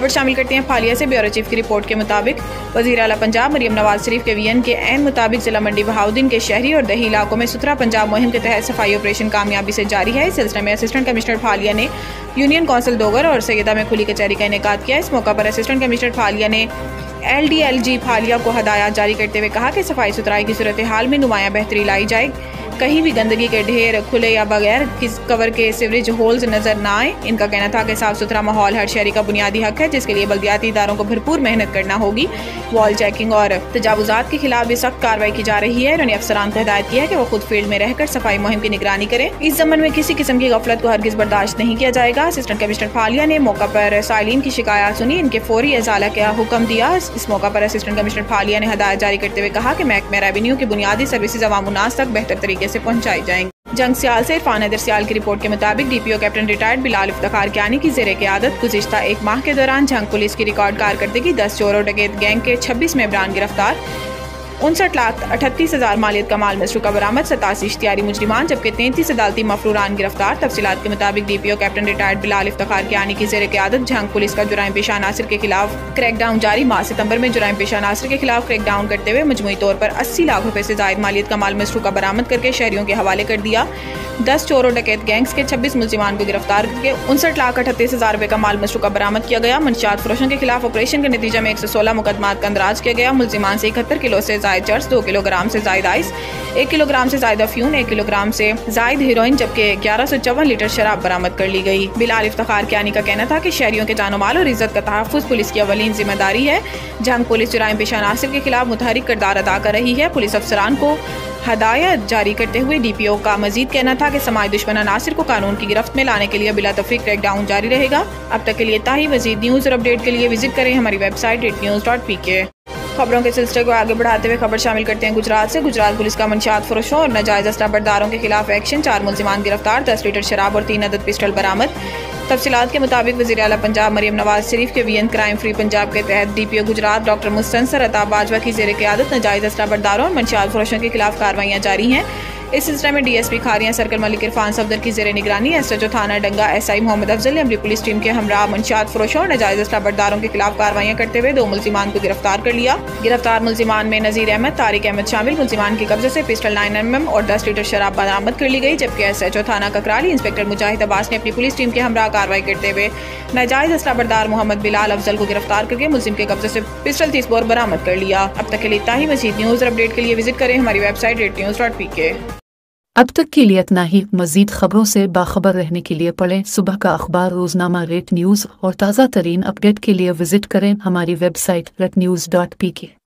खबर शामिल करते हैं फालिया से। ब्यूरो चीफ की रिपोर्ट के मुताबिक वज़ीर आला पंजाब मरियम नवाज शरीफ के वीएन के ऐन मुताबिक जिला मंडी बहाउद्दीन के शहरी और दही इलाकों में सुथरा पंजाब मुहिम के तहत सफाई ऑपरेशन कामयाबी से जारी है। इस सिलसिले में असिस्टेंट कमिश्नर फालिया ने यूनियन कौंसिल दोगर और सैयदा में खुली कचहरी का इनेकाद किया। इस मौका पर असिस्टेंट कमिश्नर फालिया ने LDLG फालिया को हदायत जारी करते हुए कहा कि सफाई सुथराई की सूरत हाल में नुमायां बेहतरी लाई जाए, कहीं भी गंदगी के ढेर खुले या बगैर कवर के सीवरेज होल्स नजर न आए। इनका कहना था कि साफ सुथरा माहौल हर शहरी का बुनियादी हक है, जिसके लिए बल्दियाती इदारों को भरपूर मेहनत करना होगी। वॉल चेकिंग और तजावुजात के खिलाफ भी सख्त कार्रवाई की जा रही है। उन्होंने अफसरान को हिदायत किया है कि वो खुद फील्ड में रहकर सफाई मुहिम की निगरानी करें। इस जमन में किसी किस्म की गफलत को हरगिज बर्दाश्त नहीं किया जाएगा। असिस्टेंट कमिश्नर फालिया ने मौका पर साइलिन की शिकायत सुनी, इनके फौरी इजाला का हुक्म दिया। इस मौका पर असिस्टेंट कमिश्नर फालिया ने हिदायत जारी करते हुए कहा कि महकमा रेवेन्यू की बुनियादी सर्विसेज अवाम उन्नास तक बेहतर तरीके से पहुँचाई जाएंगी। जंग सियाल से इरफान हैदर सियाल की रिपोर्ट के मुताबिक DPO captain retired Bilal Iftikhar Kiani की ज़ेरे क़यादत गुज़िश्ता एक माह के दौरान जंग पुलिस की रिकॉर्ड कारकर्दगी 10 चोर और डकैत गैंग के 26 मेंबरान गिरफ्तार, 59,38,000 मालियत का माल मसरूका बरामद, 87 इश्तियारी मुजरिमान जबकि 33 अदालती मफरूरान गिरफ्तार। तफसीलात के मुताबिक DPO captain retired Bilal Iftikhar Kiani की ज़ेरे क़यादत जंग पुलिस का जुराइम पेशा नासिर के खिलाफ क्रैकडाउन जारी। माह सितंबर में जुराइम पेशा नासिर के खिलाफ क्रैकडाउन करते हुए मजमूई तौर पर 80 लाख रुपए से जायद मालियत का माल मसरूका बरामद करके शहरियों के हवाले कर दिया। 10 चोर और डकैत गैंग्स के 26 मुलजिमान को गिरफ्तार करके 59,38,000 रुपए का माल मसरूका बरामद किया गया। मंशियात फरोशों के खिलाफ ऑपरेशन के नतीजे में 116 मुकदमात का अंदराज किया गया। मुलजिमान से 71 किलो से जायद चर्स, 2 किलोग्राम से जायद आइस, 1 किलोग्राम से जायद अफ्यून, 1 किलोग्राम से जायद हीरोइन जबकि 1154 लीटर शराब बरामद कर ली गई। बिलाल इफ्तिखार कियानी का कहना था कि शहरियों के जानो माल और इज्जत का तहफ़्फ़ुज़ पुलिस की अवलीन जिम्मेदारी है। जंग पुलिस जुराइम पेशा नासिर के खिलाफ मुतहरिक किरदार अदा कर रही है। पुलिस अफसरान को हदायत जारी करते हुए DPO का मजीद कहना था कि समाज दुश्मन अनासिर को कानून की गिरफ्त में लाने के लिए बिला तफरीक क्रैकडाउन जारी रहेगा। अब तक के लिए इतना ही। मजीद न्यूज़ और अपडेट के लिए विजिट करें हमारी वेबसाइट readnews.pk। खबरों के सिलसिले को आगे बढ़ाते हुए खबर शामिल करते हैं गुजरात से। गुजरात पुलिस का मंशियात फरोशों और नाजायज असला बरदारों के खिलाफ एक्शन, 4 मुलजिमान गिरफ्तार, 10 लीटर शराब और 3 अदद पिस्टल बरामद। तफसीलात के मुताबिक वज़ीर आला पंजाब मरियम नवाज शरीफ के वीएन क्राइम फ्री पंजाब के तहत DPO गुजरात डॉक्टर मुस्तनसर अताब बाजवा की ज़ेरे क़यादत नाजायज असला बरदारों और मंशियात फरोशों के खिलाफ कार्रवाइयाँ जारी हैं। इस सिलसिले में DSP खारियां सर्कल मलिक इरफान सफदर की ज़ेरे निगरानी SHO थाना डंगा SI मोहम्मद अफजल ने अमली पुलिस टीम के हमरा मंशियात फरोशों और नाजायज असला बरदारों के खिलाफ कार्रवाइयाँ करते हुए 2 मुलजिमान को गिरफ्तार कर लिया। गिरफ्तार मुलजिमान में नज़ीर अहमद, तारिक अहमद शामिल। मुलजिमान के कब्जे से पिस्टल 9mm और 10 लीटर शराब बरामद कर ली गई, जबकि SHO थाना ककराली इंस्पेक्टर मुजाहिद अब्बास ने अपनी पुलिस टीम के हमरा कार्रवाई करते हुए नाजायज असला बरदार मोहम्मद बिलाल अफजल को गिरफ्तार करके मुलजिम के कब्जे से पिस्टल 30 बोर बरामद कर लिया। अब तक के लिए इतना ही। मज़ीद न्यूज़ और अपडेट के लिए विजिट करें हमारी वेबसाइट readnews.pk। अब तक के लिए इतना ही। मज़ीद खबरों से बाखबर रहने के लिए पढ़ें सुबह का अखबार रोजनामा रेट न्यूज़ और ताज़ा तरीन अपडेट के लिए विजिट करें हमारी वेबसाइट readnews.pk।